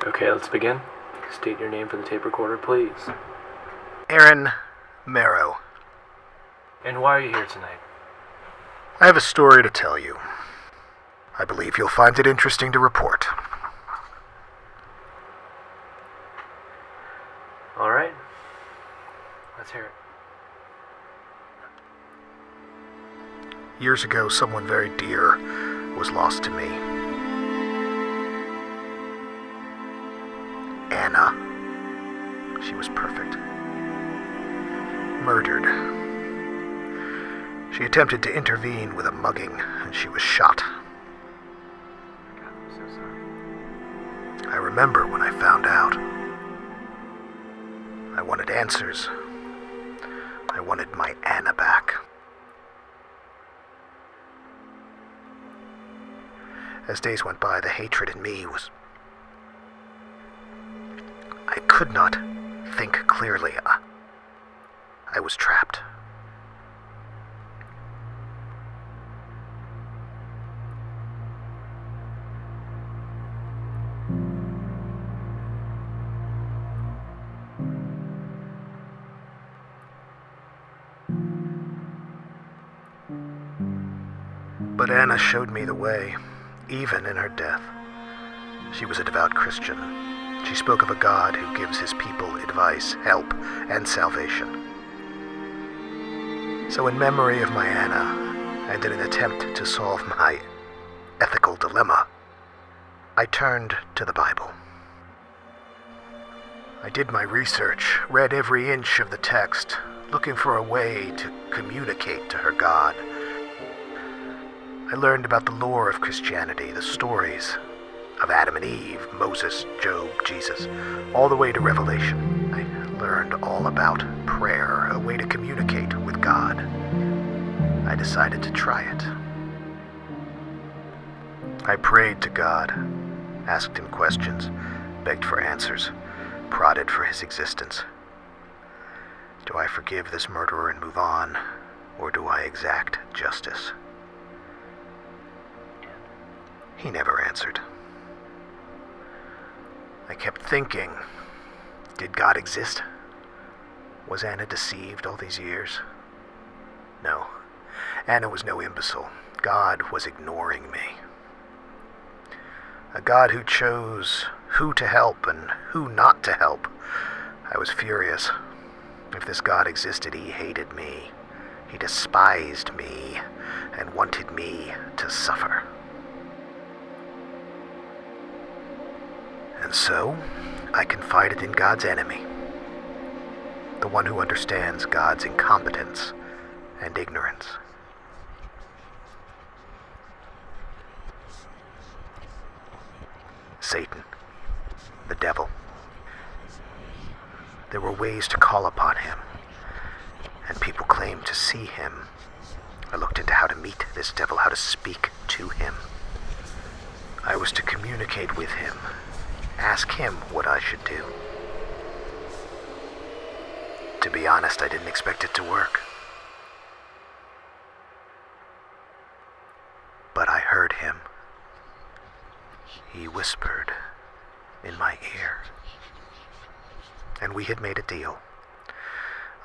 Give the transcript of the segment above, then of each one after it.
Okay, let's begin. State your name for the tape recorder, please. Aaron Marrow. And why are you here tonight? I have a story to tell you. I believe you'll find it interesting to report. Alright. Let's hear it. Years ago, someone very dear was lost to me. Anna. She was perfect. Murdered. She attempted to intervene with a mugging, and she was shot. God, I'm so sorry. I remember when I found out. I wanted answers. I wanted my Anna back. As days went by, the hatred in me was... I could not think clearly. I was trapped. But Anna showed me the way, even in her death. She was a devout Christian. She spoke of a God who gives his people advice, help, and salvation. So in memory of my Anna, and in an attempt to solve my ethical dilemma, I turned to the Bible. I did my research, read every inch of the text, looking for a way to communicate to her God. I learned about the lore of Christianity, the stories of Adam and Eve, Moses, Job, Jesus, all the way to Revelation. I learned all about prayer, a way to communicate with God. I decided to try it. I prayed to God, asked him questions, begged for answers, prodded for his existence. Do I forgive this murderer and move on, or do I exact justice? He never answered. I kept thinking, did God exist? Was Anna deceived all these years? No, Anna was no imbecile. God was ignoring me. A God who chose who to help and who not to help. I was furious. If this God existed, he hated me. He despised me and wanted me to suffer. And so, I confided in God's enemy, the one who understands God's incompetence and ignorance. Satan, the devil. There were ways to call upon him, and people claimed to see him. I looked into how to meet this devil, how to speak to him. I was to communicate with him. Ask him what I should do. To be honest, I didn't expect it to work. But I heard him. He whispered in my ear. And we had made a deal.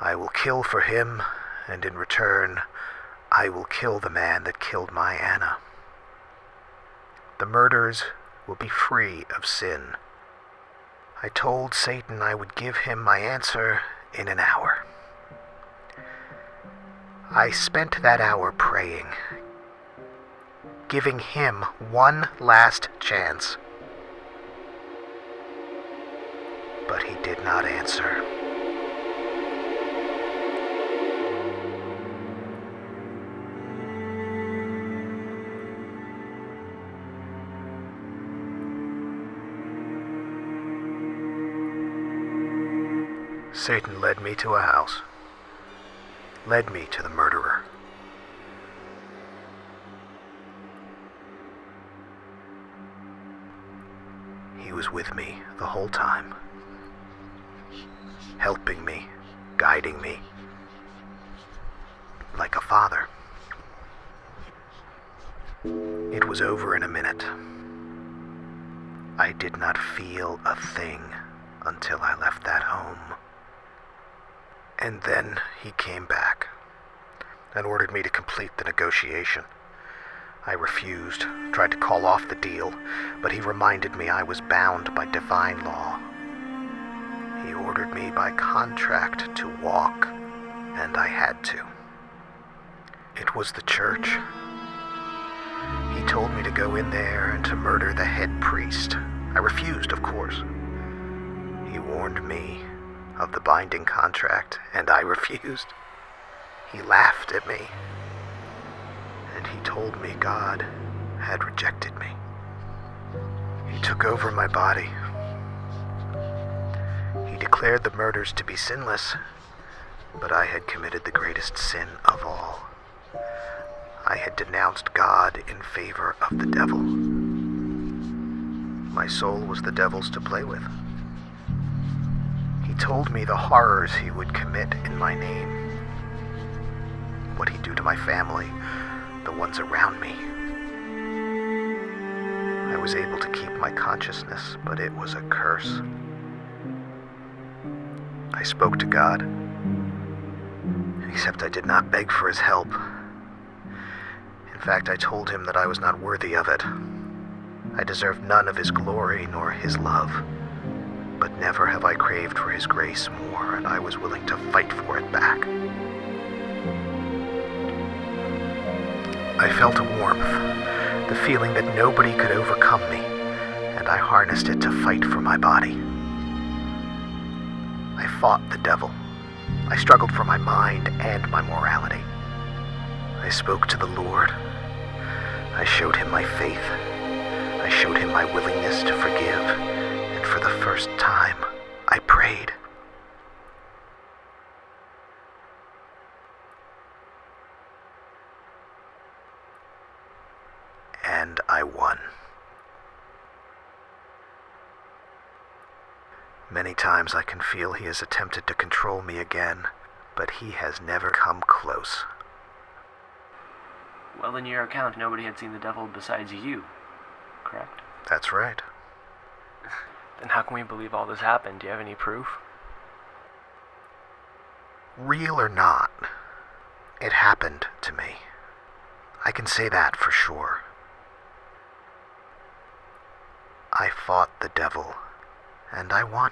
I will kill for him, and in return, I will kill the man that killed my Anna. The murderers will be free of sin. I told Satan I would give him my answer in an hour. I spent that hour praying, giving him one last chance. But he did not answer. Satan led me to a house, led me to the murderer. He was with me the whole time, helping me, guiding me, like a father. It was over in a minute. I did not feel a thing until I left that home. And then he came back and ordered me to complete the negotiation. I refused, tried to call off the deal, but he reminded me I was bound by divine law. He ordered me by contract to walk, and I had to. It was the church. He told me to go in there and to murder the head priest. I refused, of course. He warned me of the binding contract, and I refused. He laughed at me, and he told me God had rejected me. He took over my body. He declared the murders to be sinless, but I had committed the greatest sin of all. I had denounced God in favor of the devil. My soul was the devil's to play with. He told me the horrors he would commit in my name, what he'd do to my family, the ones around me. I was able to keep my consciousness, but it was a curse. I spoke to God, except I did not beg for his help. In fact, I told him that I was not worthy of it. I deserved none of his glory nor his love, but never have I craved for his grace more, and I was willing to fight for it back. I felt a warmth, the feeling that nobody could overcome me, and I harnessed it to fight for my body. I fought the devil. I struggled for my mind and my morality. I spoke to the Lord. I showed him my faith. I showed him my willingness to forgive, and for the first time, I prayed. And I won. Many times I can feel he has attempted to control me again, but he has never come close. Well, in your account, nobody had seen the devil besides you, correct? That's right. Then how can we believe all this happened? Do you have any proof? Real or not, it happened to me. I can say that for sure. I fought the devil, and I won.